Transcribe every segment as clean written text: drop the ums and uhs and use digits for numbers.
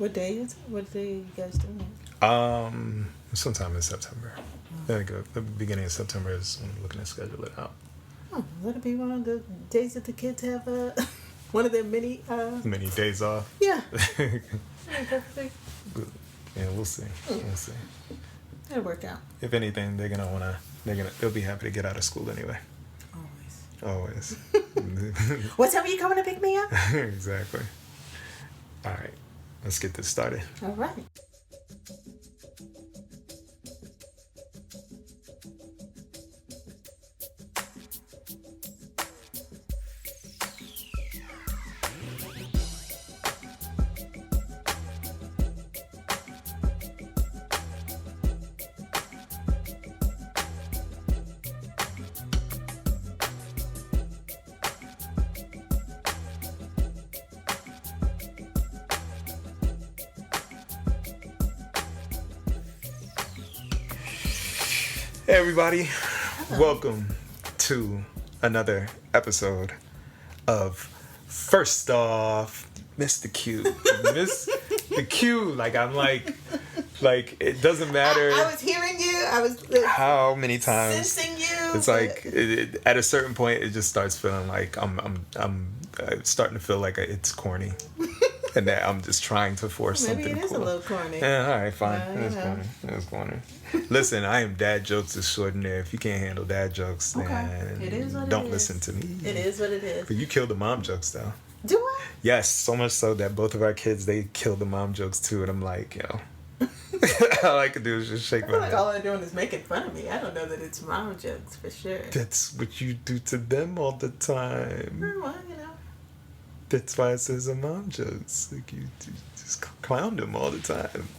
What day is it? What day are you guys doing it? Sometime in September. I think the beginning of September is when I'm looking to schedule it out. Oh, let it be one of the days that the kids have one of their many days off. Yeah. Yeah, we'll see. We'll see. It'll work out. If anything, they'll be happy to get out of school anyway. Always. What time are you coming to pick me up? Exactly. All right, let's get this started. All right. Hey everybody, welcome to another episode of First Off, Mr. Q. Mr. Q, like it doesn't matter. I was hearing you. I was how many times sensing you. It's like at a certain point, it just starts feeling like I'm starting to feel like it's corny. And that I'm just trying to force maybe something it is cool. a little corny. Yeah, all right, fine. It's corny. Listen, I am dad jokes extraordinaire. If you can't handle dad jokes, then it is what don't it listen is. to me. It is what it is. But you killed the mom jokes, though. Do I? Yes, so much so that both of our kids, they killed the mom jokes, too. And I'm like, all I can do is just shake I my feel like head. all they're doing is making fun of me. I don't know that it's mom jokes, for sure. That's what you do to them all the time. Well, That's why it says a mom jokes. Like you just clown them all the time.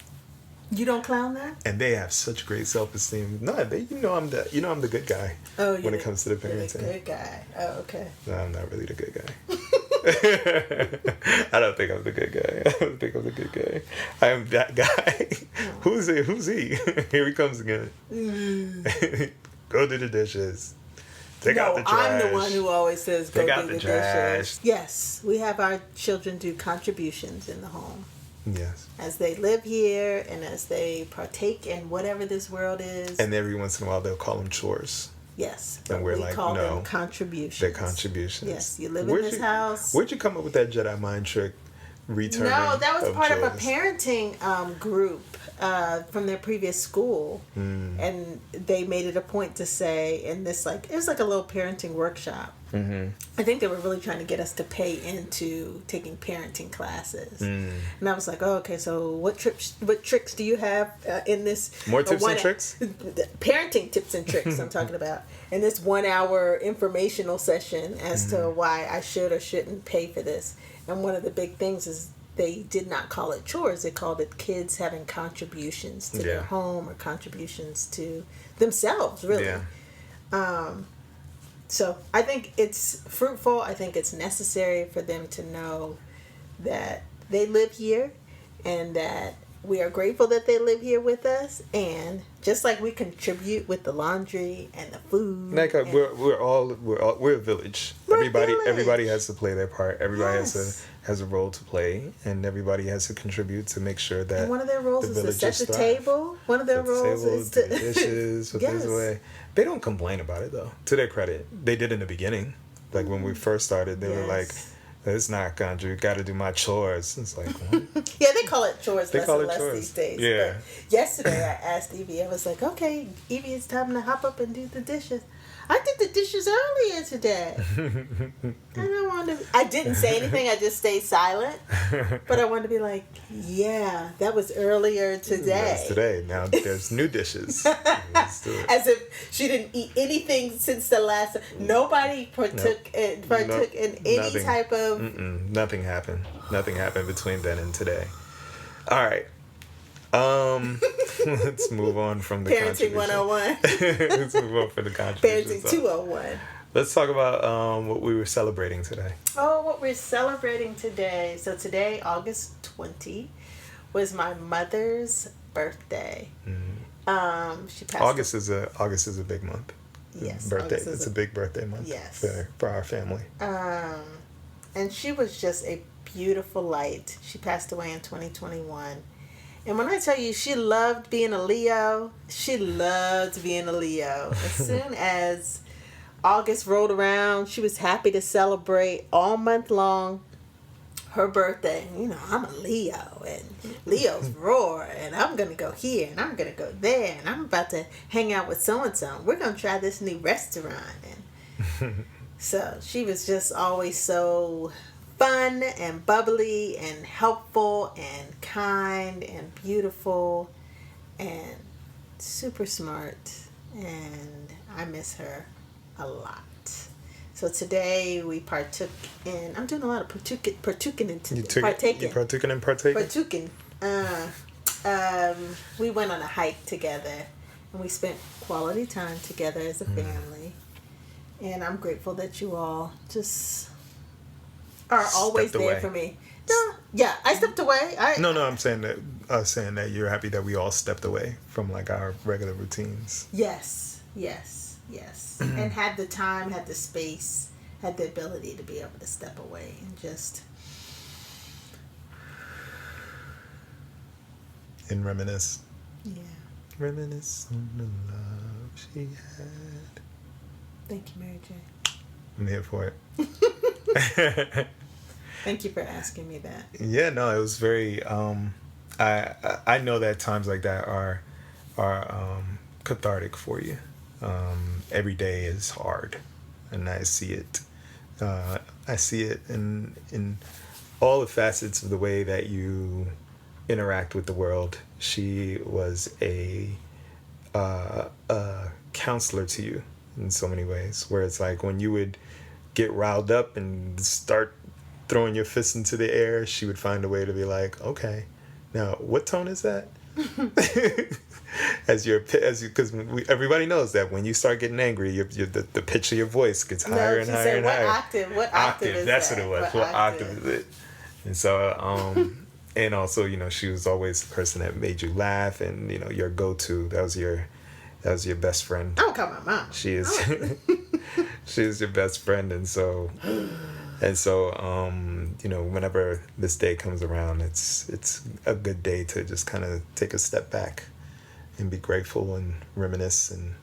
You don't clown them? And they have such great self-esteem. No, I'm the good guy. Oh, when it comes to the parenting. You're the good guy. Oh, okay. No, I'm not really the good guy. I don't think I'm the good guy. I don't think I'm the good guy. I am that guy. Oh. Who's he? Here he comes again. Go do the dishes. Take out the trash. I'm the one who always says go do the dishes. Yes, we have our children do contributions in the home. Yes. As they live here and as they partake in whatever this world is. And every once in a while they'll call them chores. Yes. And we're we call them contributions. They're contributions. Yes, you live in this house. Where'd you come up with that Jedi mind trick? Returning. No, that was part chores? of a parenting group from their previous school, and they made it a point to say in this it was like a little parenting workshop. Mm-hmm. I think they were really trying to get us to pay into taking parenting classes, and I was like, oh, okay, so what tricks do you have in this? More tips and tricks? Parenting tips and tricks I'm talking about in this 1 hour informational session as to why I should or shouldn't pay for this. And one of the big things is they did not call it chores. They called it kids having contributions to their home or contributions to themselves, really. Yeah. So I think it's fruitful. I think it's necessary for them to know that they live here and that we are grateful that they live here with us, and just like we contribute with the laundry and the food. Like we're a village. Everybody has to play their part. Everybody has a role to play, and everybody has to contribute to make sure that. And one of their roles is to set the table. One of their roles is to do the dishes. Put things away. They don't complain about it though. To their credit, they did in the beginning. Like when we first started, they were like, it's not country. Got to do my chores. It's like, what? Yeah, they call it chores less these days. Yeah. But yesterday, I asked Evie. I was like, "Okay, Evie, it's time to hop up and do the dishes." I did the dishes earlier today. I didn't say anything. I just stayed silent. But I wanted to be like, yeah, that was earlier today. That's today. Now there's new dishes. Let's do it. As if she didn't eat anything since the last. Nobody partook in any type of. Nothing happened. Nothing happened between then and today. All right. Let's move on from the Parenting 101. Let's move on from the contribution. Parenting 201. Let's talk about what we were celebrating today. Oh, what we're celebrating today. So today, August 20, was my mother's birthday. Mm-hmm. She passed. August is a big month. Yes, birthday. It's a big birthday month. Yes, for our family. And she was just a beautiful light. She passed away in 2021. And when I tell you she loved being a Leo, she loved being a Leo. As soon as August rolled around, she was happy to celebrate all month long her birthday. You know, I'm a Leo, and Leos roar, and I'm going to go here, and I'm going to go there, and I'm about to hang out with so-and-so. We're going to try this new restaurant. And so she was just always so fun and bubbly and helpful and kind and beautiful and super smart. And I miss her a lot. So today we partook in. I'm doing a lot of partaking. We went on a hike together, and we spent quality time together as a family. And I'm grateful that you all just are always there for me. No, yeah, I stepped away. I'm saying that you're happy that we all stepped away from like our regular routines. Yes. And had the time, had the space, had the ability to be able to step away and just... And reminisce. Yeah. Reminisce on the love she had. Thank you, Mary Jane. I'm here for it. Thank you for asking me that. Yeah, no, it was very... I know that times like that are cathartic for you. Every day is hard, and I see it. I see it in all the facets of the way that you interact with the world. She was a counselor to you in so many ways, where it's like when you would get riled up and start throwing your fists into the air, she would find a way to be like, okay, now what tone is that? Because everybody knows that when you start getting angry, the pitch of your voice gets higher and higher and higher. What octave is that's that? What it was. What octave is it? And so, and also, you know, she was always the person that made you laugh, and you know, your go-to. That was your best friend. I don't call my mom. She is. She is your best friend, and so. You know, whenever this day comes around, it's a good day to just kind of take a step back and be grateful and reminisce and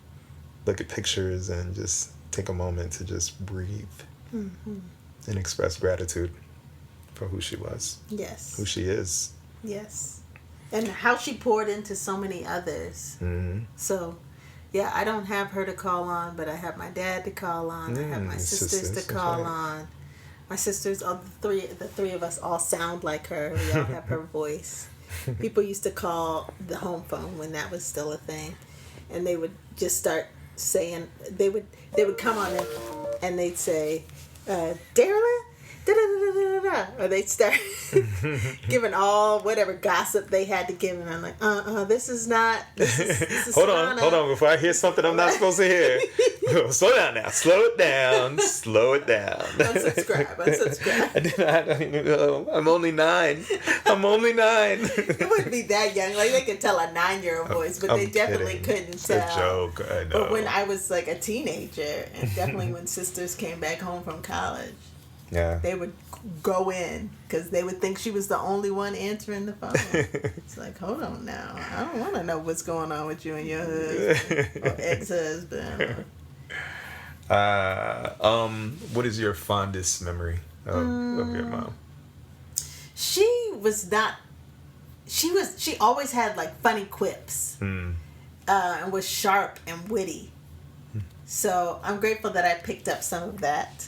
look at pictures and just take a moment to just breathe and express gratitude for who she was. Yes. Who she is. Yes. And how she poured into so many others. Mm-hmm. So, yeah, I don't have her to call on, but I have my dad to call on. I have my sisters to call on. My sisters, the three of us all sound like her. We all have her voice. People used to call the home phone when that was still a thing, and they would just start saying, they would come on and they'd say, Darrilyn, or they'd start giving all whatever gossip they had to give, and I'm like, this is hold on, before I hear something I'm not supposed to hear. Slow down now. Slow it down. Unsubscribe. I'm only 9. It wouldn't be that young. Like, they could tell a 9-year-old voice, but they definitely couldn't tell. It's a joke, I know. But when I was like a teenager, and definitely when sisters came back home from college, yeah, they would go in because they would think she was the only one answering the phone. It's like, hold on now. I don't want to know what's going on with you and your husband or ex-husband. What is your fondest memory of your mom? She always had like funny quips and was sharp and witty. So I'm grateful that I picked up some of that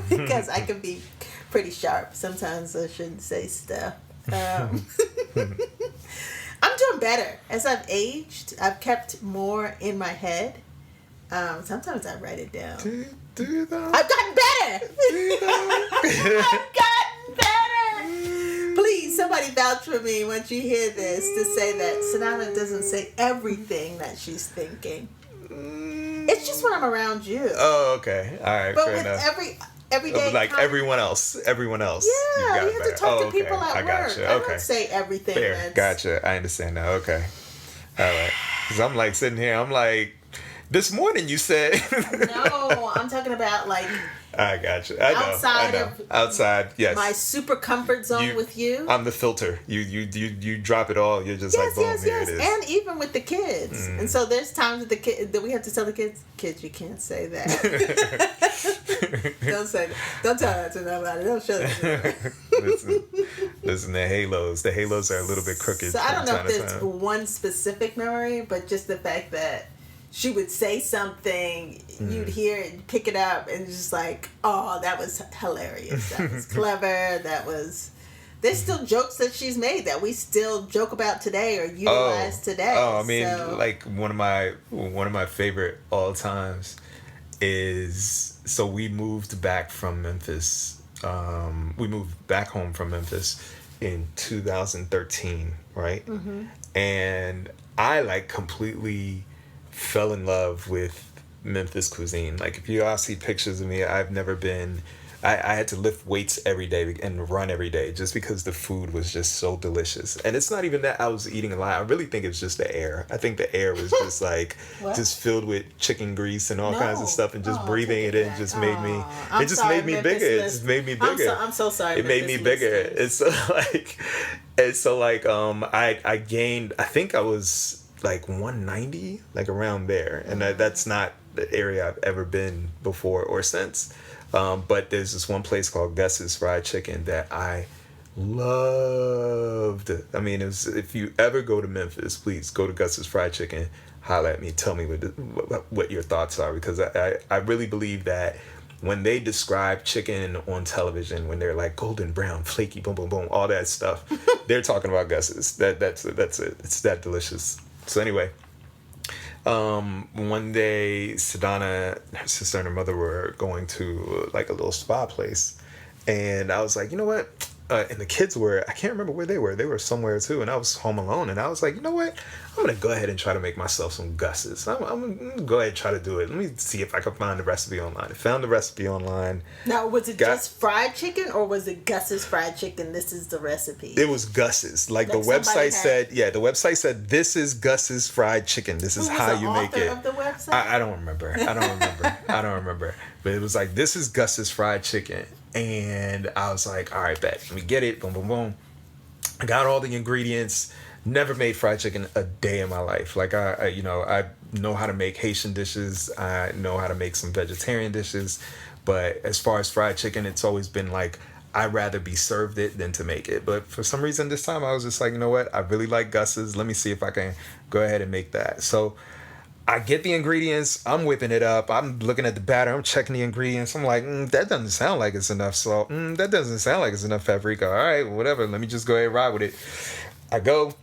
because I can be pretty sharp. Sometimes I shouldn't say stuff. I'm doing better. As I've aged, I've kept more in my head. Sometimes I write it down. Do you though? I've gotten better. I've gotten better. Please, somebody vouch for me once you hear this to say that Sonata doesn't say everything that she's thinking. It's just when I'm around you. Oh, okay. All right. But fair with enough. every day, like everyone else. Yeah, you have to talk to people at work. Gotcha. I don't say everything. Fair. Gotcha. I understand now. Okay. All right. Because I'm like sitting here. I'm like, This morning you said. No, I'm talking about like I got you. I know. Outside, yes. My super comfort zone with you. I'm the filter. You drop it all. You're just like, boom, here it is. And even with the kids. And so there's times with the kids that we have to tell the kids, you can't say that. Don't say that. Don't tell that to nobody. Don't show that. Listen, the halos. The halos are a little bit crooked. So I don't know if there's one specific memory, but just the fact that she would say something, you'd hear it, pick it up, and it's just like, oh, that was hilarious. That was clever. There's still jokes that she's made that we still joke about today or utilize today. Oh, I mean, like one of my favorite all times is, so we moved back from Memphis. We moved back home from Memphis in 2013, right? Mm-hmm. And I like completely fell in love with Memphis cuisine. Like, if you all see pictures of me, I've never been... I had to lift weights every day and run every day just because the food was just so delicious. And it's not even that I was eating a lot. I really think it's just the air. I think the air was just like just filled with chicken grease and all kinds of stuff, and just breathing it in just made me... It just made me bigger. It just made me bigger. I'm so sorry. It made me bigger. It's like I gained... I think I was like 190, like around there. And that's not the area I've ever been before or since. But there's this one place called Gus's Fried Chicken that I loved. I mean, if you ever go to Memphis, please go to Gus's Fried Chicken. Holler at me. Tell me what your thoughts are, because I really believe that when they describe chicken on television, when they're like golden brown, flaky, boom, boom, boom, all that stuff, they're talking about Gus's. That's it. It's that delicious. So anyway. One day, Sedana, her sister and her mother were going to like a little spa place, and I was like, you know what? And the kids were, I can't remember where they were somewhere too, and I was home alone, and I was like, you know what? I'm gonna go ahead and try to make myself some Gus's. I'm gonna go ahead and try to do it. Let me see if I can find the recipe online. I found the recipe online. Now, was it just fried chicken, or was it Gus's Fried Chicken? This is the recipe. It was Gus's. Like the website said, the website said, this is Gus's Fried Chicken. This is how you make it. Of the website? I don't remember. I don't remember. But it was like, this is Gus's Fried Chicken. And I was like, all right, bet. Let me get it. Boom, boom, boom. I got all the ingredients. Never made fried chicken a day in my life. Like, I know how to make Haitian dishes. I know how to make some vegetarian dishes. But as far as fried chicken, it's always been like, I'd rather be served it than to make it. But for some reason this time I was just like, you know what? I really like Gus's. Let me see if I can go ahead and make that. So I get the ingredients, I'm whipping it up, I'm looking at the batter, I'm checking the ingredients, I'm like, that doesn't sound like it's enough salt, that doesn't sound like it's enough paprika, all right, whatever, let me just go ahead and ride with it. I go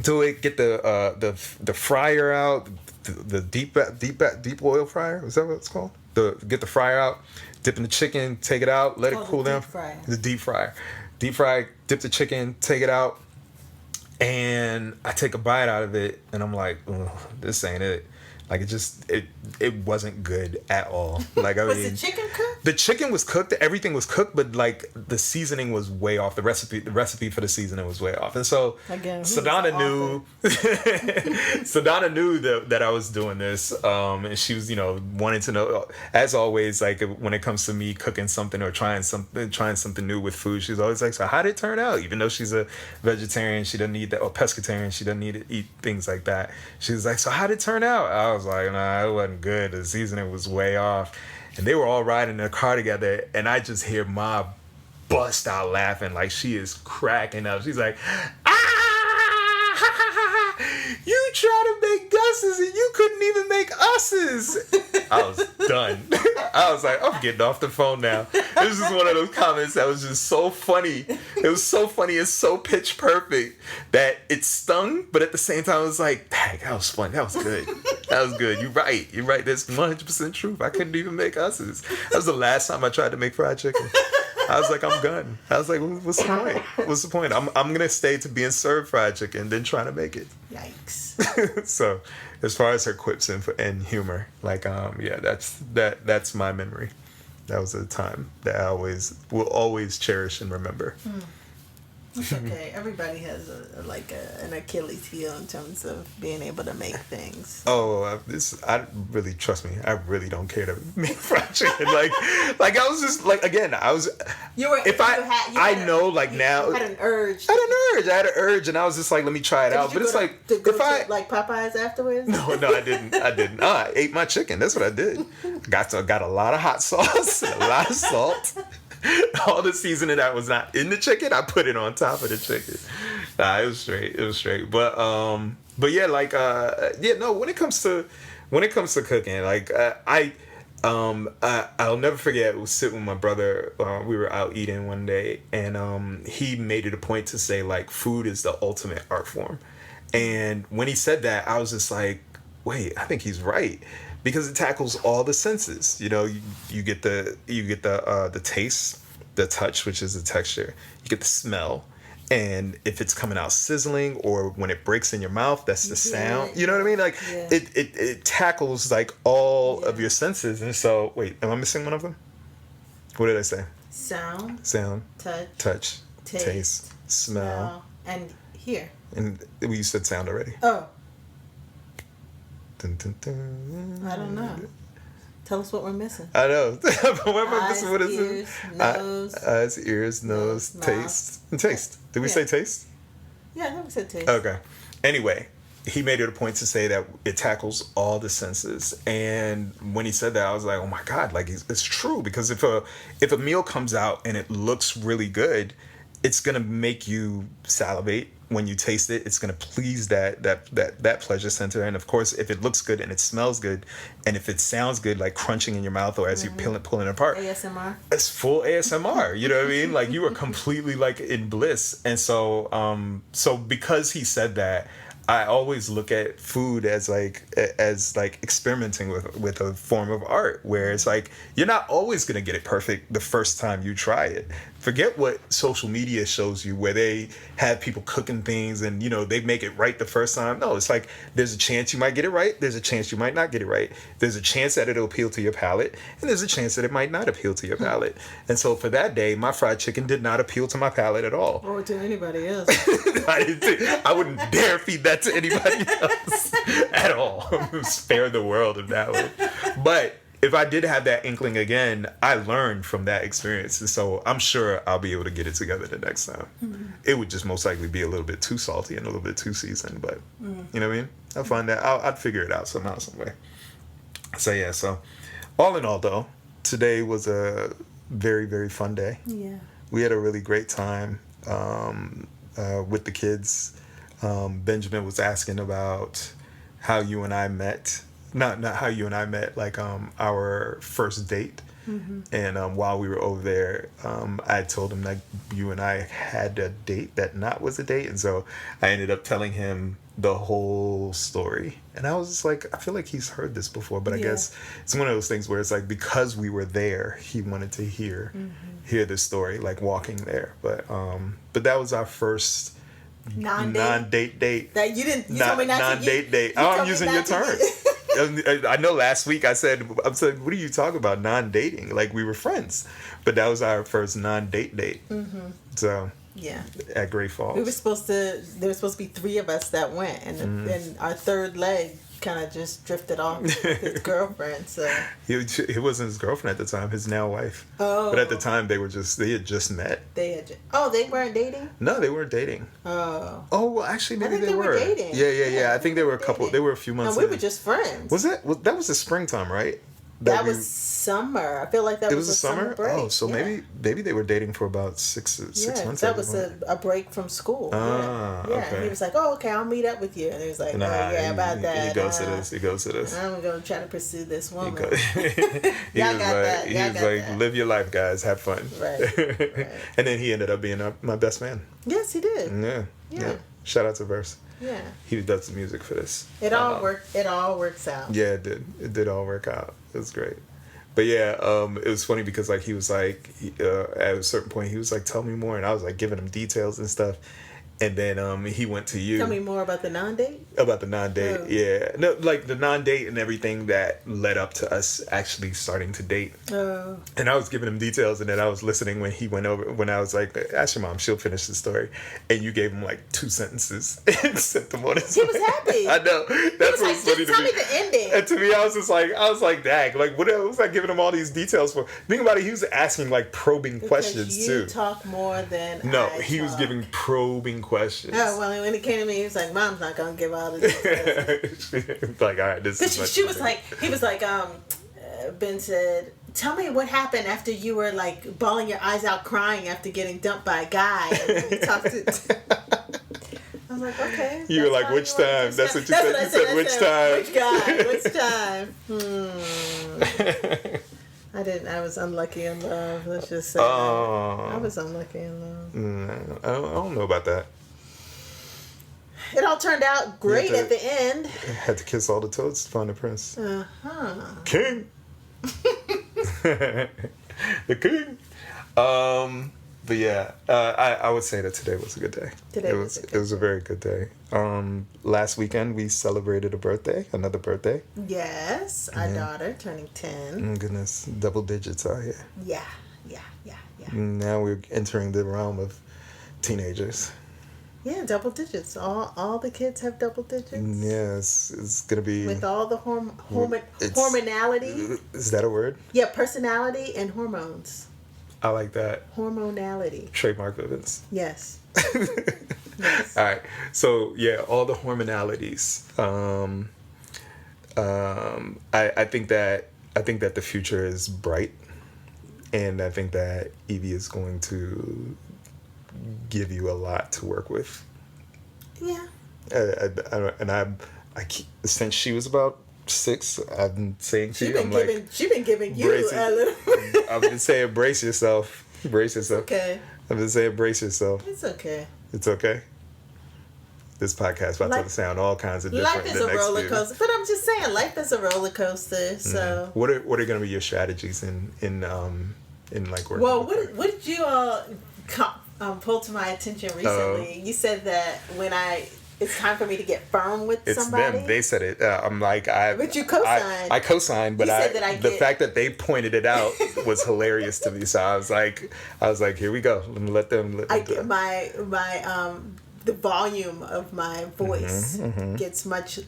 do it, get the fryer out, the deep oil fryer, is that what it's called? Get the fryer out, dip in the chicken, take it out, let it cool down. The deep fryer. Deep fry, dip the chicken, take it out. And I take a bite out of it, and I'm like, this ain't it. Like, it wasn't good at all. Like, I was mean, the chicken cooked? The chicken was cooked. Everything was cooked, but like the seasoning was way off. The recipe for the seasoning was way off. And so Sedana knew that I was doing this, and she was, wanting to know. As always, like when it comes to me cooking something or trying something new with food, she's always like, so how did it turn out? Even though she's a vegetarian, she doesn't eat that, or pescatarian, she doesn't need to eat things like that. She was like, so how did it turn out? I was like, nah, it wasn't good. The seasoning was way off. And they were all riding in a car together, and I just hear Ma bust out laughing like she is cracking up. She's like, you try to make Gus's and you couldn't even make us's. I was done. I was like, I'm getting off the phone now. It was just one of those comments that was just so funny. It was so funny and so pitch perfect that it stung, but at the same time, it was like, dang, that was fun. That was good. That was good. You're right. That's 100% truth. I couldn't even make us's. That was the last time I tried to make fried chicken. I was like, I'm done. I was like, what's the point? What's the point? I'm gonna stay to being served fried chicken than trying to make it. Yikes. So, as far as her quips and humor, like, that's my memory. That was a time that I will always cherish and remember. It's okay. Everybody has an Achilles heel in terms of being able to make things. Oh, I really, trust me, I really don't care to make fried chicken. Like I was just like, again, I was. You were. If I know now. You had an urge. I had an urge, and I was just like, let me try it out. But it's like, if I like Popeyes afterwards. No, I didn't. I ate my chicken. That's what I did. Got a lot of hot sauce, and a lot of salt. All the seasoning that was not in the chicken, I put it on top of the chicken. Nah, it was straight. But yeah, no. When it comes to cooking, I'll never forget. I was sitting with my brother. We were out eating one day, and he made it a point to say like, food is the ultimate art form. And when he said that, I was just like, wait, I think he's right. Because it tackles all the senses. You know, you get the taste, the touch, which is the texture. You get the smell, and if it's coming out sizzling or when it breaks in your mouth, that's the sound. You know what I mean? Like it tackles like all of your senses. And so, wait, am I missing one of them? What did I say? Sound. Touch. Taste. Smell. And hear. And you said sound already. Oh. Dun, dun, dun. I don't know. Tell us what we're missing. I know. What am I missing? What is ears, it? Nose. Eyes, ears, nose, taste. And taste. Did we say taste? Yeah, I think we said taste. Okay. Anyway, he made it a point to say that it tackles all the senses. And when he said that, I was like, oh my God, like it's true. Because if a meal comes out and it looks really good, it's going to make you salivate. When you taste it, it's gonna please that pleasure center. And of course, if it looks good and it smells good, and if it sounds good, like crunching in your mouth or as you're pulling it apart, ASMR. It's full ASMR. You know what I mean? Like you are completely like in bliss. And so because he said that, I always look at food as like experimenting with a form of art, where it's like you're not always gonna get it perfect the first time you try it. Forget what social media shows you, where they have people cooking things and they make it right the first time. No, it's like there's a chance you might get it right. There's a chance you might not get it right. There's a chance that it'll appeal to your palate, and there's a chance that it might not appeal to your palate. And so for that day, my fried chicken did not appeal to my palate at all. Or to anybody else. I wouldn't dare feed that to anybody else at all. Spare the world of that one. But if I did have that inkling again, I learned from that experience. And so I'm sure I'll be able to get it together the next time. Mm-hmm. It would just most likely be a little bit too salty and a little bit too seasoned. But you know what I mean? I'll find that. I'd figure it out somehow, some way. So yeah, so all in all though, today was a very, very fun day. Yeah. We had a really great time with the kids. Benjamin was asking about how you and I met. Not how you and I met, like our first date. Mm-hmm. And while we were over there, I told him that you and I had a date that was a date. And so I ended up telling him the whole story. And I was just like, I feel like he's heard this before, but I guess it's one of those things where it's like, because we were there, he wanted to hear the story, like walking there. But that was our first non-date date. That you told me not non-date date. Oh, I'm using your term. I know last week I said, what are you talking about? Non-dating. Like we were friends. But that was our first non-date date. Mm-hmm. So, yeah. At Great Falls. There were supposed to be 3 of us that went. And then our third leg kind of just drifted off with his girlfriend. So he wasn't his girlfriend at the time, his now wife. Oh. But at the time they had just met. They weren't dating? No, they weren't dating. Oh. Oh, well, actually maybe they were dating. Yeah. I think they were a couple. They were a few months. No, we were just friends. Was that was the springtime, right? That was summer. I feel like that was a summer break. Oh, so maybe they were dating for about six months. That was a break from school. Ah, yeah. Okay. He was like, "Oh, okay, I'll meet up with you," and he was like, about that." He goes to this. I'm gonna try to pursue this woman. He was like, live your life, guys. Have fun. Right. And then he ended up being my best man. Yes, he did. Yeah. Shout out to Verse. Yeah. He does the music for this. It all works out. Yeah, it did. It did all work out. It was great. But yeah, it was funny because he was like, at a certain point, he was like, tell me more. And I was like giving him details and stuff. And then he went to you. Tell me more about the non-date. About the non-date, Oh. yeah. No, like the non-date and everything that led up to us actually starting to date. Oh. And I was giving him details, and then I was listening when he went over, when I was like, ask your mom, she'll finish the story. And you gave him like 2 sentences and sent them on his He way. was happy. I know. That's He was what's like, funny just to tell me the ending. And to me, I was like, dang, like what was I giving him all these details for? Think about it, he was asking like probing questions you too. talk more than No, I he was talk. giving probing questions. Oh, well, when it came to me, he was like, Mom's not going to give all the details. Like, all right, this is Because she was like, he was like, Ben said, tell me what happened after you were like bawling your eyes out crying after getting dumped by a guy. And you talked to... I was like, okay. You were like, which time? That's what you said. You said, which time? Which guy? Which time? I was unlucky in love. Let's just say. I was unlucky in love. I don't know about that. It all turned out great at the end. Had to kiss all the toads to find the prince. Uh-huh. King. The king. But yeah, I would say that today was a good day. It was a very good day. Last weekend we celebrated another birthday. Yes, our daughter turning 10. Oh goodness, double digits out here. Yeah. Now we're entering the realm of teenagers. Yeah, double digits. All the kids have double digits. Yeah, it's gonna be with all the hormonality. Is that a word? Yeah, personality and hormones. I like that. Hormonality. Trademark Vivens. Yes. Yes. All right. So yeah, all the hormonalities. I think that the future is bright, and I think that Evie is going to give you a lot to work with. Yeah. I keep, since she was about 6, I've been saying to you, she's been giving you a little. I've been saying, brace yourself. Brace yourself. Okay. I've been saying, brace yourself. It's okay. It's okay. This podcast about to sound all kinds of different. Life is a roller coaster, but I'm just saying, life is a roller coaster. So, what are going to be your strategies in like working? Well, what did you all pull to my attention recently? You said that when it's time for me to get firm with somebody. It's them. They said it. I'm like, but you co-signed. I co-signed, but the fact that they pointed it out was hilarious to me. So I was like, here we go. Let them. Get the volume of my voice gets much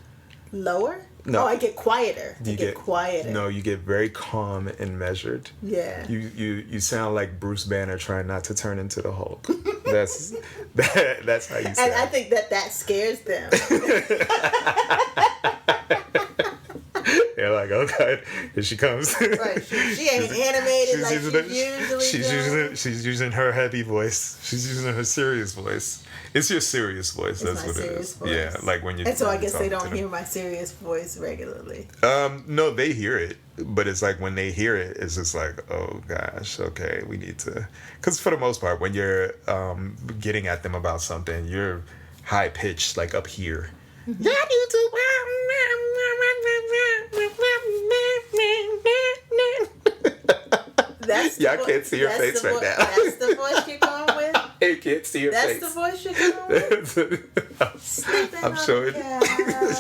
lower. No, I get quieter. I get quieter. No, you get very calm and measured. Yeah. You sound like Bruce Banner trying not to turn into the Hulk. That's how you sound. And I think that scares them. They're like, oh God, here she comes. Right. She ain't animated like she usually She's using her heavy voice. She's using her serious voice. It's your serious voice. That's what it is. Voice. Yeah, like when you. And so I guess they don't hear my serious voice regularly. No, they hear it, but it's like when they hear it, it's just like, oh gosh, okay, we need to. Because for the most part, when you're getting at them about something, you're high pitched, like up here. Yeah, you do. Y'all can't see your face right now. That's the voice you're going with? You can't see your face. That's the voice you're going with? I'm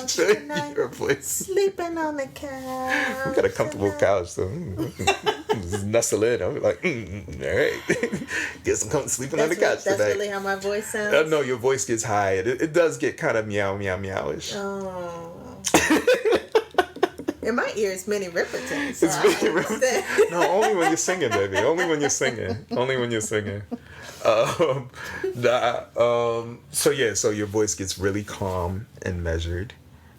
showing your voice. Sleeping on the couch. We got a comfortable couch, so just nestle in. I'm like, all right. Guess I'm coming sleeping on the couch today. That's really how my voice sounds? No, your voice gets high. It does get kind of meowish. Oh. In my ears, many Rippertons. So it's many Rippertons. No, only when you're singing, baby. Only when you're singing. So your voice gets really calm and measured,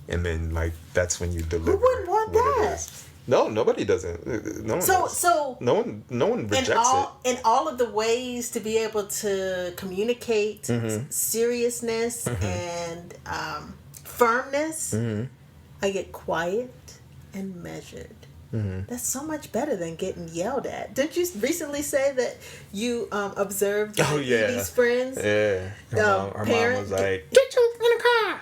and then like that's when you deliver. Who wouldn't want that? No, nobody doesn't. No one. So no one rejects it. In all of the ways to be able to communicate seriousness and firmness, I get quiet and measured. That's so much better than getting yelled at. Didn't you recently say that you observed Edie's friends? Yeah. Her mom was like, "Get you in the car."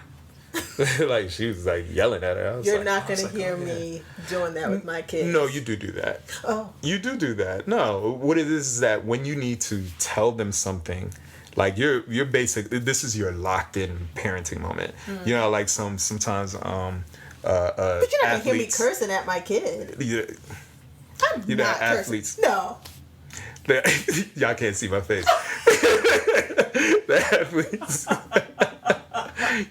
Like she was like yelling at her. You're not going to hear me doing that with my kids. No, you do that. Oh. You do that. No, what it is that when you need to tell them something, Like you're basic. This is your locked in parenting moment. You know, like sometimes But you're not gonna hear me cursing at my kid. I'm not athletes. Cursing. No. Y'all can't see my face. The athletes.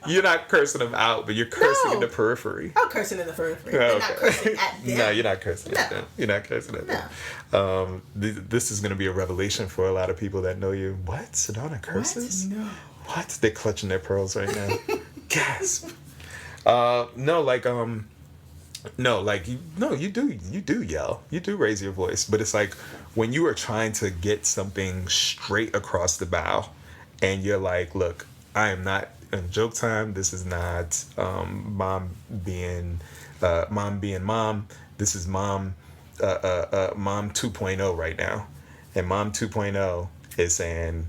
You're not cursing them out, but you're cursing in the periphery. I'm cursing in the periphery. I'm not cursing at them. No, you're not cursing at them. You're not cursing at them. This is going to be a revelation for a lot of people that know you. What? Sedona curses? What? No. What? They're clutching their pearls right now. Gasp. You do yell. You do raise your voice. But it's like when you are trying to get something straight across the bow and you're like, look, I am not in joke time. This is not mom being mom. This is mom 2.0 right now. And mom 2.0 is saying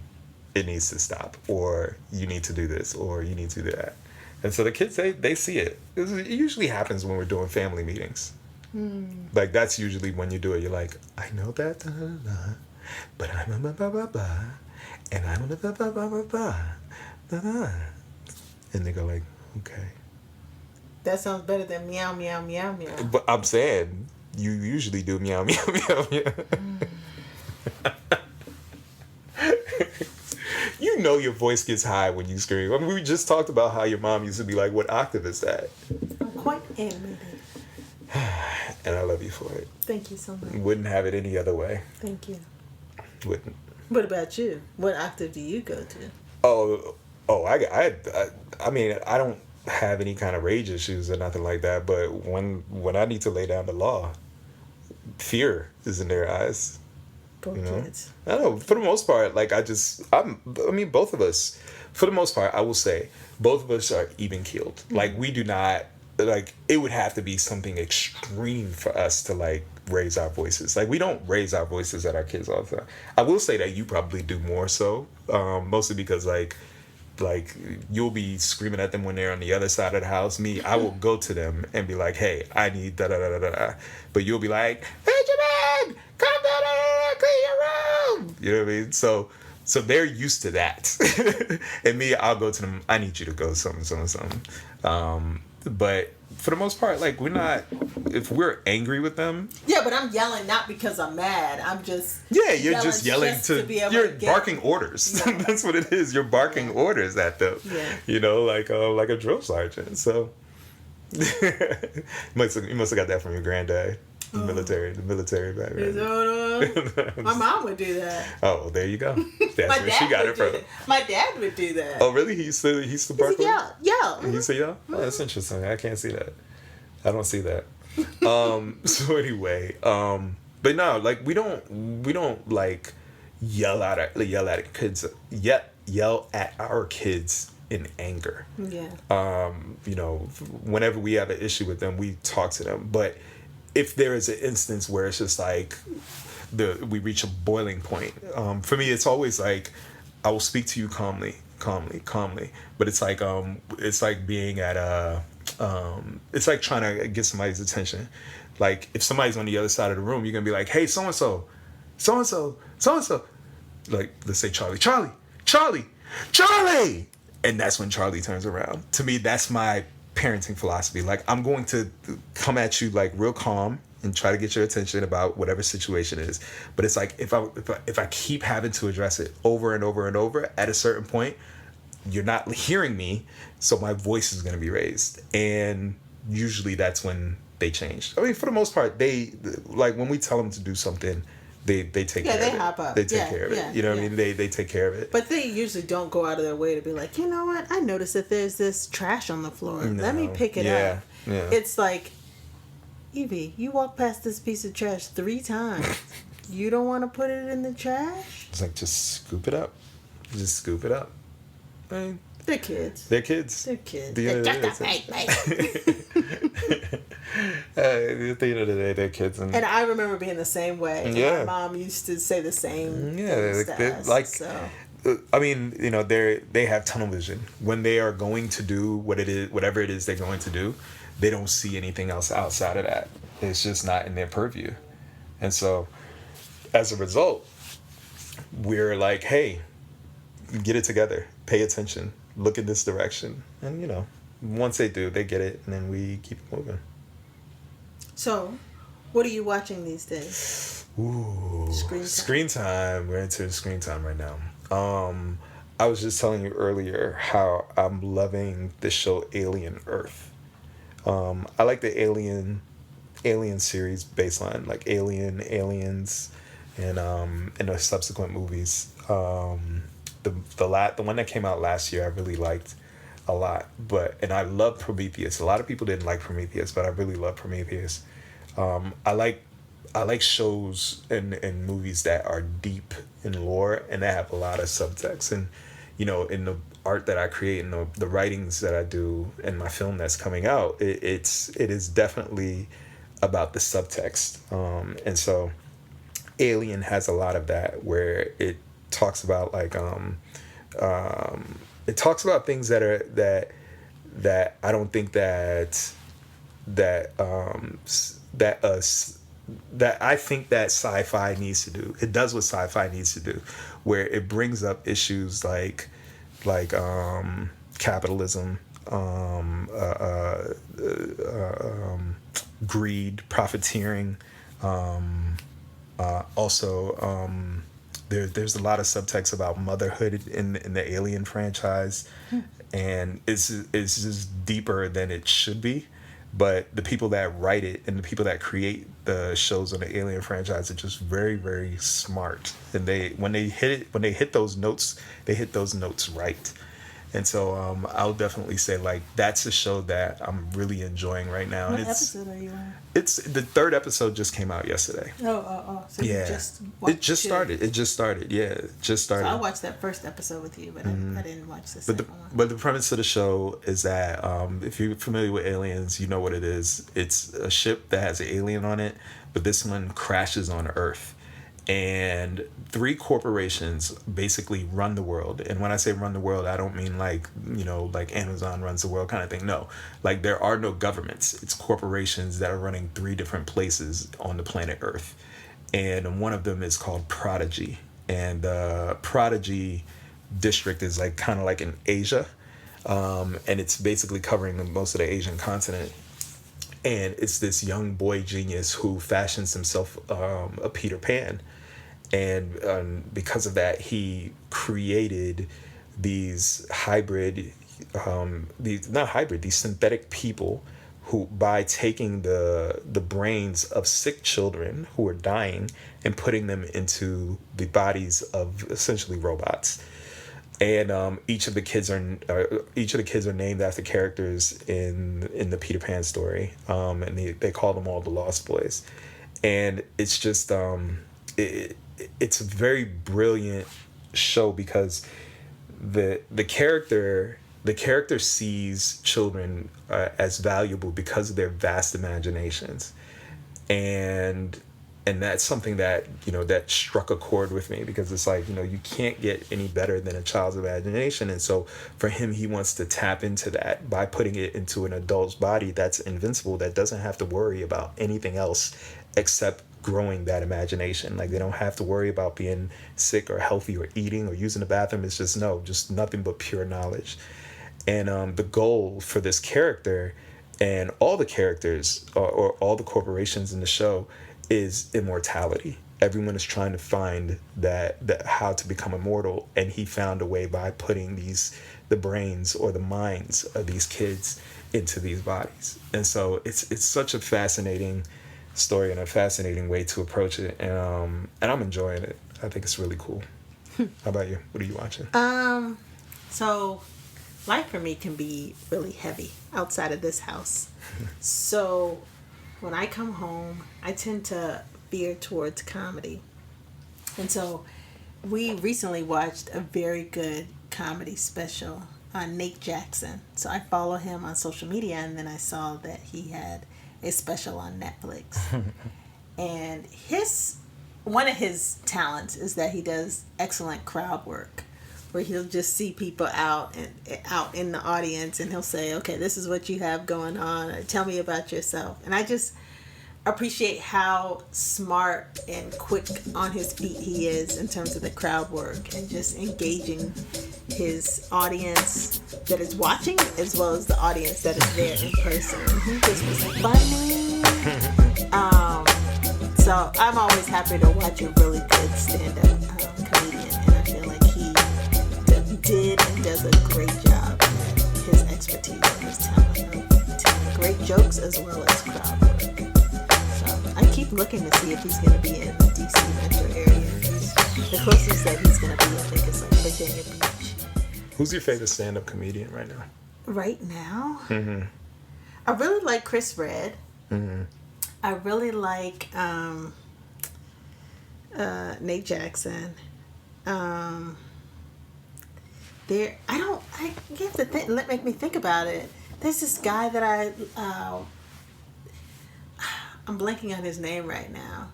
it needs to stop, or you need to do this, or you need to do that. And so the kids, they see it. It usually happens when we're doing family meetings. Like, that's usually when you do it. You're like, I know that, but I'm a blah, blah, blah, and I'm a blah, blah, blah, blah, blah, blah. And they go like, okay. That sounds better than meow, meow, meow, meow. But I'm saying, you usually do meow, meow, meow, meow. You know your voice gets high when you scream. I mean, we just talked about how your mom used to be like, what octave is that? I'm quite animated. And I love you for it. Thank you so much. Wouldn't have it any other way. Thank you. Wouldn't. What about you? What octave do you go to? I mean, I don't have any kind of rage issues or nothing like that, but when I need to lay down the law, fear is in their eyes. Poor kids. I know, for the most part, like, both of us, for the most part, I will say, both of us are even keeled. Mm-hmm. Like, we do not, like, it would have to be something extreme for us to, like, raise our voices. Like, we don't raise our voices at our kids all the time. I will say that you probably do more so, mostly because, like, you'll be screaming at them when they're on the other side of the house. Me, I will go to them and be like, hey, I need da-da-da-da-da. But you'll be like, Benjamin, come da-da-da-da, clean your room. You know what I mean? So they're used to that. And me, I'll go to them, I need you to go something. But for the most part, like, we're not, if we're angry with them. Yeah, but I'm yelling not because I'm mad. I'm just. Yeah, you're just yelling you're barking orders. Yeah. That's what it is. You're barking orders at them. Yeah. You know, like a drill sergeant. So you must have got that from your granddad. The military background. My mom would do that. Oh, there you go. That's where she got it from. My dad would do that. Oh, really? He used to bark? Yeah. He used to yell? Oh, that's interesting. I can't see that. I don't see that. So anyway, but no, like, we don't like yell at kids, yell at our kids in anger. Yeah. You know, whenever we have an issue with them, we talk to them. But if there is an instance where it's just like we reach a boiling point, for me, it's always like, I will speak to you calmly, but it's like being at it's like trying to get somebody's attention. Like, if somebody's on the other side of the room, you're gonna be like, hey, so and so, like, let's say Charlie, and that's when Charlie turns around. To me, that's my parenting philosophy. Like, I'm going to come at you, like, real calm and try to get your attention about whatever situation is. But it's like, if I keep having to address it over and over and over, at a certain point, you're not hearing me, so my voice is going to be raised. And usually that's when they change. I mean, for the most part, they, like, when we tell them to do something, they take care of it. Yeah, they hop up. They take care of it. You know what I mean? They take care of it. But they usually don't go out of their way to be like, you know what? I noticed that there's this trash on the floor. No. Let me pick it up. Yeah. It's like, Evie, you walk past this piece of trash 3 times. You don't want to put it in the trash? It's like, just scoop it up. Just scoop it up. I mean, they're kids. They're kids. They're kids. At the end of the day, they're kids. And I remember being the same way. Yeah. My mom used to say the same things to us, like, so. I mean, you know, they have tunnel vision. When they are going to do whatever it is they're going to do, they don't see anything else outside of that. It's just not in their purview. And so, as a result, we're like, hey, get it together, pay attention, look in this direction, and once they do, they get it, and then we keep moving. So, what are you watching these days? Ooh, Screen time. We're into screen time right now. I was just telling you earlier how I'm loving the show Alien Earth. I like the Alien series baseline, like Aliens, and the subsequent movies. The one that came out last year I really liked a lot, and I love Prometheus. A lot of people didn't like Prometheus, but I really love Prometheus. I like shows and movies that are deep in lore and that have a lot of subtext. And in the art that I create and the writings that I do and my film that's coming out, it is definitely about the subtext. And so Alien has a lot of that, where it talks about it talks about things that I don't think that I think that sci-fi needs to do. It does what sci-fi needs to do, where it brings up issues like capitalism, greed, profiteering. Also, there's a lot of subtext about motherhood in the Alien franchise, and it's just deeper than it should be. But the people that write it and the people that create the shows on the Alien franchise are just very, very smart. And when they hit those notes, they hit those notes right. And so I'll definitely say that's a show that I'm really enjoying right now. What episode are you on? It's the third episode just came out yesterday. Oh. So yeah. You just watched It just started. Yeah, it just started. So I watched that first episode with you, but I didn't watch the second one. But the premise of the show is that if you're familiar with aliens, you know what it is. It's a ship that has an alien on it, but this one crashes on Earth. And 3 corporations basically run the world. And when I say run the world, I don't mean like Amazon runs the world kind of thing. No, there are no governments. It's corporations that are running 3 different places on the planet Earth. And one of them is called Prodigy. And the Prodigy district is kind of like in Asia. And it's basically covering most of the Asian continent. And it's this young boy genius who fashions himself a Peter Pan. And because of that, he created these these synthetic people who, by taking the brains of sick children who are dying and putting them into the bodies of essentially robots. And each of the kids are named after characters in the Peter Pan story, and they call them all the Lost Boys, and it's just it's a very brilliant show because the character sees children as valuable because of their vast imaginations, and that's something that that struck a chord with me, because it's you can't get any better than a child's imagination. And so for him, he wants to tap into that by putting it into an adult's body that's invincible, that doesn't have to worry about anything else except growing that imagination. They don't have to worry about being sick or healthy or eating or using the bathroom. It's just nothing but pure knowledge. And the goal for this character and all the characters or all the corporations in the show is immortality. Everyone is trying to find that how to become immortal, and he found a way by putting the brains or the minds of these kids into these bodies. And so it's such a fascinating story and a fascinating way to approach it, and I'm enjoying it. I think it's really cool. How about you? What are you watching? So life for me can be really heavy outside of this house. So when I come home, I tend to veer towards comedy. And so we recently watched a very good comedy special on Nate Jackson. So I follow him on social media, and then I saw that he had a special on Netflix. And one of his talents is that he does excellent crowd work, where he'll just see people out in the audience, and he'll say, okay, this is what you have going on, or tell me about yourself. And appreciate how smart and quick on his feet he is in terms of the crowd work and just engaging his audience that is watching as well as the audience that is there in person. He just was funny. So I'm always happy to watch a really good stand-up comedian, and I feel like he did and does a great job with his expertise and his talent of telling great jokes as well as crowd work. So I keep looking to see if he's going to be in the DC metro area. The closest that he's going to be, I think, is like Virginia Beach. Who's your favorite stand-up comedian right now? Right now? Mm-hmm. I really like Chris Redd. Mm-hmm. I really like Nate Jackson. I have to think. Make me think about it. There's this guy that I'm blanking on his name right now.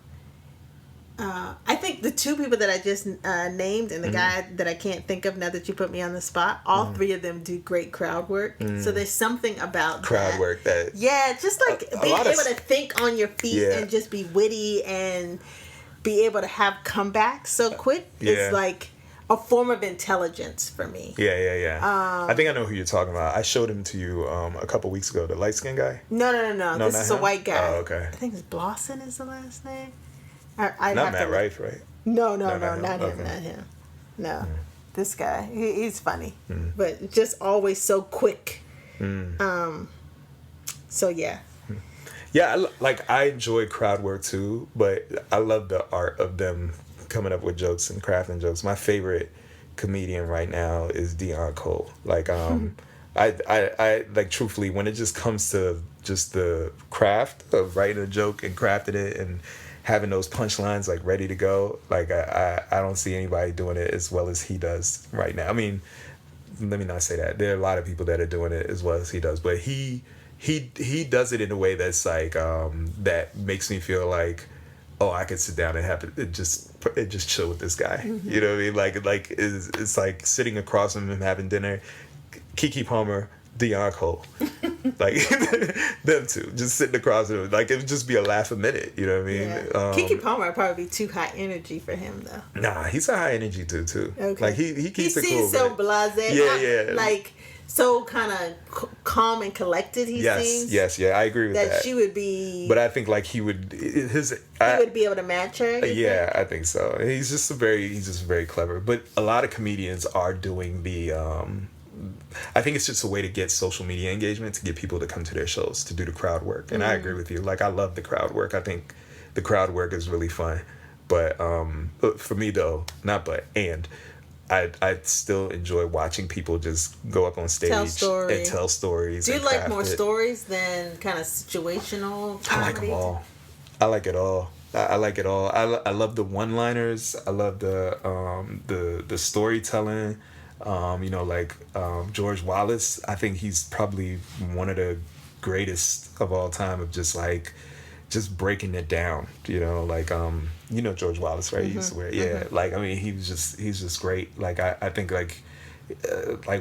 I think the two people that I just named and the guy that I can't think of now that you put me on the spot, all three of them do great crowd work. So there's something about crowd work that... Yeah, just like being able to think on your feet and just be witty and be able to have comebacks so quick is like a form of intelligence for me. Yeah. I think I know who you're talking about. I showed him to you a couple weeks ago, the light-skinned guy. No. This is a white guy. Oh, okay. I think it's Blosson is the last name. Not Matt Rife, right? No, not him. No, this guy, he's funny, but just always so quick. So yeah. Yeah, I enjoy crowd work too, but I love the art of them coming up with jokes and crafting jokes. My favorite comedian right now is Dion Cole. I like, truthfully, when it just comes to just the craft of writing a joke and crafting it and having those punchlines like ready to go, like I don't see anybody doing it as well as he does right now. I mean, let me not say that. There are a lot of people that are doing it as well as he does, but he does it in a way that's like that makes me feel like, oh, I could sit down and have it just chill with this guy. You know what I mean? Like it's like sitting across from him having dinner. Keke Palmer, Dion Cole, like them two just sitting across from him. Like it would just be a laugh a minute. You know what I mean? Yeah. Keke Palmer would probably be too high energy for him though. Nah, he's a high energy dude too. Okay. Like he keeps it cool. He seems so blasé. Yeah. Like so kind of calm and collected. He seems. Yes. I agree with that. That she would be. But I think like he would would be able to match her. Yeah, I think so. He's just very clever. But a lot of comedians are doing the. I think it's just a way to get social media engagement, to get people to come to their shows, to do the crowd work. And I agree with you. Like, I love the crowd work. I think the crowd work is really fun. But for me, though, I still enjoy watching people just go up on stage and tell stories. Do you like more stories than kind of situational comedy? I like them all. I like it all. I like it all. I love the one-liners. I love the storytelling. George Wallace, I think he's probably one of the greatest of all time of just breaking it down, George Wallace, right? He used to wear, like, I mean, he's just great. Like, I think like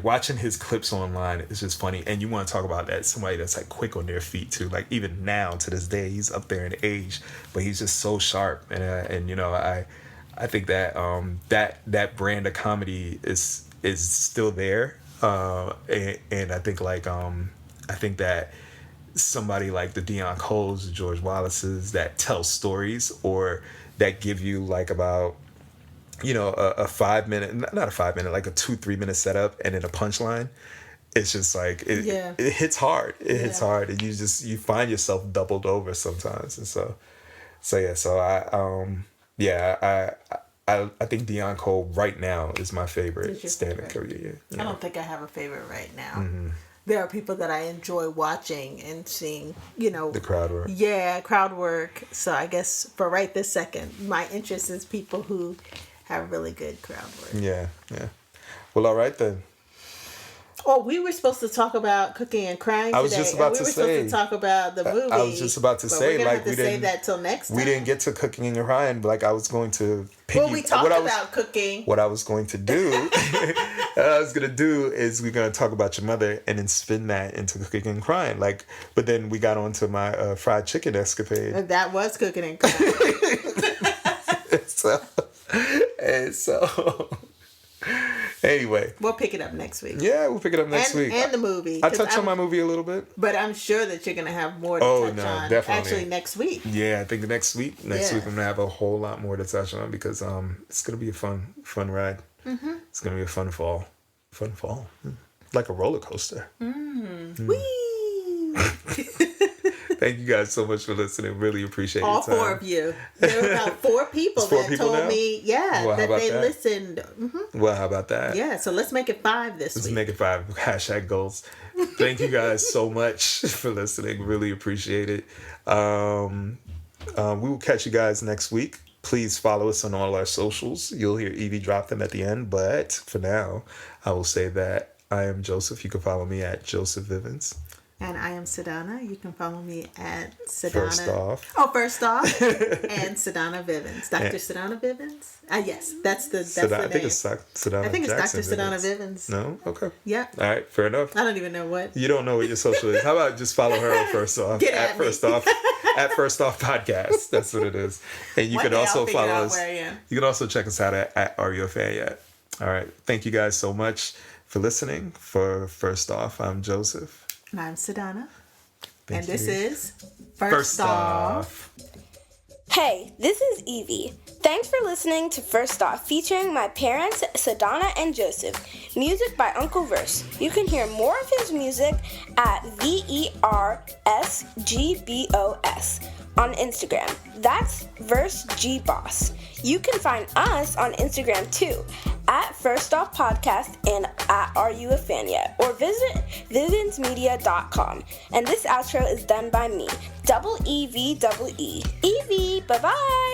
watching his clips online is just funny. And you want to talk about that, somebody that's like quick on their feet too. Like even now to this day, he's up there in age, but he's just so sharp. And I think that that brand of comedy is still there, and I think I think that somebody like the Dion Coles, the George Wallaces that tell stories or that give you like about a 5 minute, not a 5 minute, like a 2-3 minute setup and then a punchline. It's just like it hits hard. It hits hard, and you find yourself doubled over sometimes, and so I think Dion Cole right now is my favorite stand-up comedian. I don't think I have a favorite right now. There are people that I enjoy watching and seeing, the crowd work. Yeah, crowd work. So I guess for right this second, my interest is people who have really good crowd work. Yeah. Well, all right then. Oh, we were supposed to talk about cooking and crying today. I was just about to say. We were supposed to talk about the movie. I was just about to say, we're like, have to save that till next time. We didn't get to cooking and crying, but like I was going to. Well, we talked about cooking. What I was going to do, is we're going to talk about your mother and then spin that into cooking and crying. Like, but then we got onto my fried chicken escapade. And that was cooking and crying. so. Anyway. We'll pick it up next week. Yeah, we'll pick it up next week. And the movie. I touched on my movie a little bit. But I'm sure that you're going to have more to touch on. Definitely. Actually, next week. Yeah, I think next week I'm going to have a whole lot more to touch on because it's going to be a fun ride. Mm-hmm. It's going to be a fun fall. Like a roller coaster. Whee! Thank you guys so much for listening. Really appreciate all your time. 4 of you. There were about 4 people told me, well, that they listened. Mm-hmm. Well, how about that? Yeah, so let's make it 5 this week. Let's make it 5. # goals. Thank you guys so much for listening. Really appreciate it. We will catch you guys next week. Please follow us on all our socials. You'll hear Evie drop them at the end. But for now, I will say that I am Joseph. You can follow me at Joseph Vivens. And I am Sedana. You can follow me at Sedana. First off. And Sedana Vivens. Dr. Sedana Vivens? Yes, that's the name. I think it's Sedana I think it's Jackson Dr. Sedana Vivens. No? Okay. Yeah. All right, fair enough. I don't even know what. You don't know what your social is. How about just follow her on First Off? At First Off Podcast. That's what it is. And you can also follow us. You can also check us out at Are You a Fan Yet? All right. Thank you guys so much for listening. For First Off, I'm Joseph. And I'm Sedana. Thank you. This is First Off. Hey, this is Evie. Thanks for listening to First Off, featuring my parents, Sedana and Joseph. Music by Uncle Verse. You can hear more of his music at VERSGBOS on Instagram. That's Verse G Boss. You can find us on Instagram too, at First Off Podcast and at Are You a Fan Yet? Or visit vivensmedia.com. And this outro is done by me, EVEE. Evie, bye-bye!